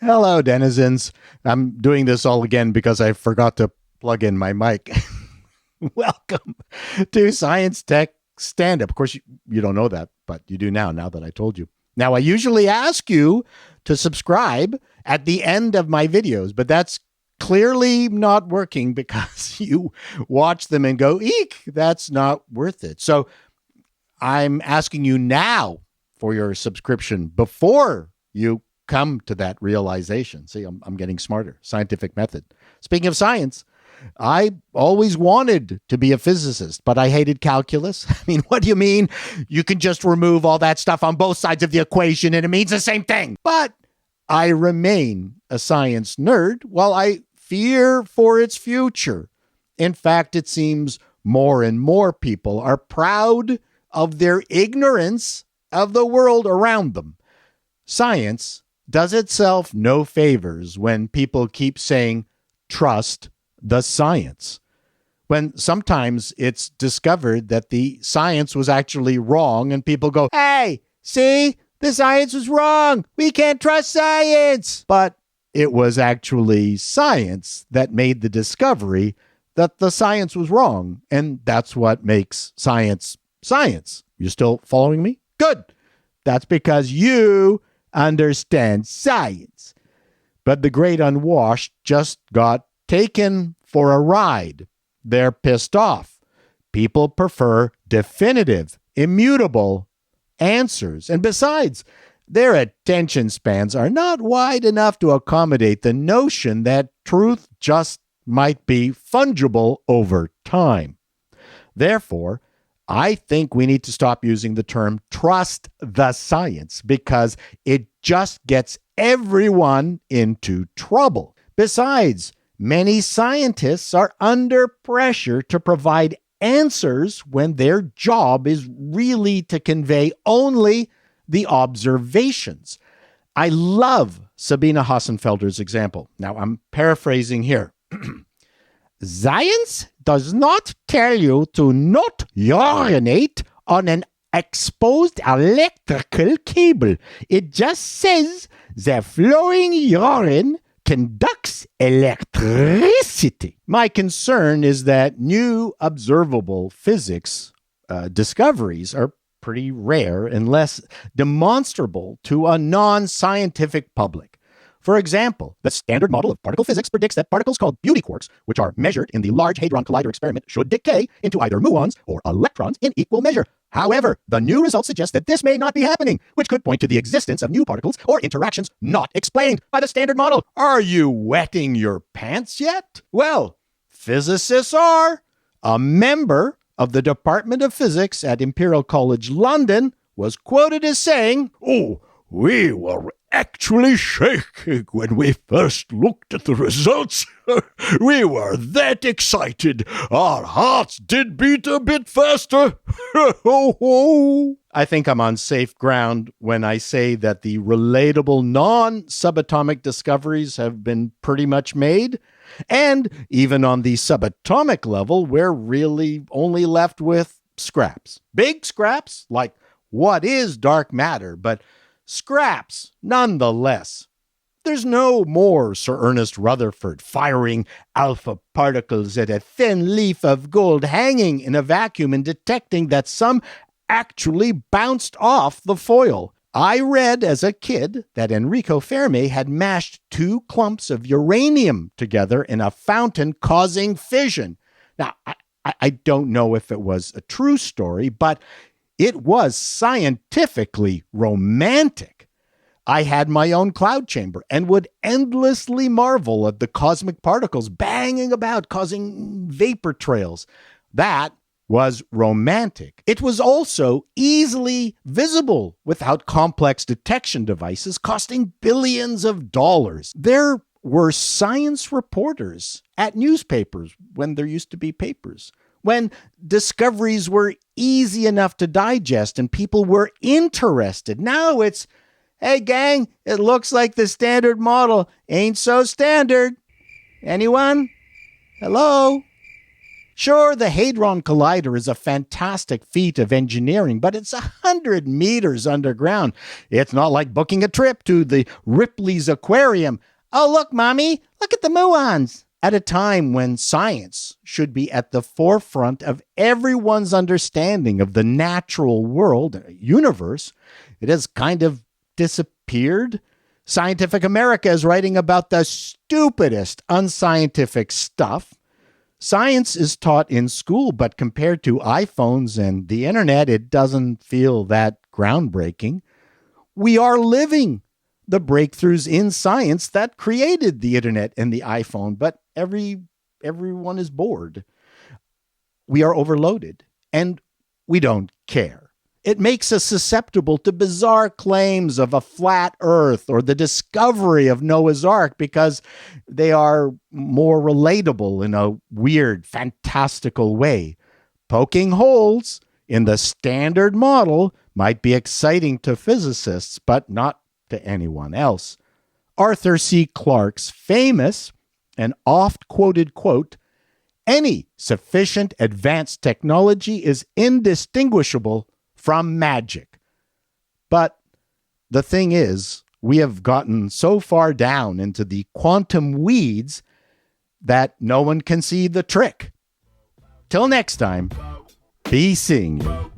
Hello, denizens. I'm doing this all again because I forgot to plug in my mic. Welcome to Science Tech Stand Up. Of course, you don't know that, but you do now that I told you. Now, I usually ask you to subscribe at the end of my videos, but that's clearly not working because you watch them and go, eek, that's not worth it. So I'm asking you now for your subscription before you come to that realization. See, I'm getting smarter. Scientific method. Speaking of science, I always wanted to be a physicist, but I hated calculus. I mean, what do you mean? You can just remove all that stuff on both sides of the equation and it means the same thing. But I remain a science nerd while I fear for its future. In fact, it seems more and more people are proud of their ignorance of the world around them. Science does itself no favors when people keep saying, trust the science, when sometimes it's discovered that the science was actually wrong and people go, hey, see, the science was wrong. We can't trust science. But it was actually science that made the discovery that the science was wrong. And that's what makes science science. You still following me? Good. That's because you understand science. But the great unwashed just got taken for a ride. They're pissed off. People prefer definitive, immutable answers. And besides, their attention spans are not wide enough to accommodate the notion that truth just might be fungible over time. Therefore, I think we need to stop using the term trust the science because it just gets everyone into trouble. Besides, many scientists are under pressure to provide answers when their job is really to convey only the observations. I love Sabina Hassenfelder's example. Now, I'm paraphrasing here. Science does not tell you to not urinate on an exposed electrical cable. It just says the flowing urine conducts electricity. My concern is that new observable physics discoveries are pretty rare unless demonstrable to a non-scientific public. For example, the standard model of particle physics predicts that particles called beauty quarks, which are measured in the Large Hadron Collider experiment, should decay into either muons or electrons in equal measure. However, the new results suggest that this may not be happening, which could point to the existence of new particles or interactions not explained by the standard model. Are you wetting your pants yet? Well, physicists are. A member of the Department of Physics at Imperial College London was quoted as saying, "Oh, we were actually shaking when we first looked at the results. We were that excited. Our hearts did beat a bit faster." I think I'm on safe ground when I say that the relatable non-subatomic discoveries have been pretty much made. And even on the subatomic level, we're really only left with scraps. Big scraps, like what is dark matter, but scraps, nonetheless. There's no more Sir Ernest Rutherford firing alpha particles at a thin leaf of gold hanging in a vacuum and detecting that some actually bounced off the foil. I read as a kid that Enrico Fermi had mashed two clumps of uranium together in a fountain causing fission. Now, I don't know if it was a true story, but it was scientifically romantic. I had my own cloud chamber and would endlessly marvel at the cosmic particles banging about, causing vapor trails. That was romantic. It was also easily visible without complex detection devices costing billions of dollars. There were science reporters at newspapers when there used to be papers, when discoveries were easy enough to digest and people were interested. Now it's, hey gang, it looks like the standard model ain't so standard. Anyone? Hello? Sure, the Hadron Collider is a fantastic feat of engineering, but it's 100 meters underground. It's not like booking a trip to the Ripley's Aquarium. Oh, look, Mommy, look at the muons. At a time when science should be at the forefront of everyone's understanding of the natural world, universe, it has kind of disappeared. Scientific America is writing about the stupidest unscientific stuff. Science is taught in school, but compared to iPhones and the internet, it doesn't feel that groundbreaking. We are living the breakthroughs in science that created the internet and the iPhone, but everyone is bored. We are overloaded, and we don't care. It makes us susceptible to bizarre claims of a flat earth or the discovery of Noah's Ark because they are more relatable in a weird, fantastical way. Poking holes in the standard model might be exciting to physicists, but not to anyone else. Arthur C. Clarke's famous and oft-quoted quote, "Any sufficient advanced technology is indistinguishable from magic." But the thing is, we have gotten so far down into the quantum weeds that no one can see the trick. Till next time, be seeing you.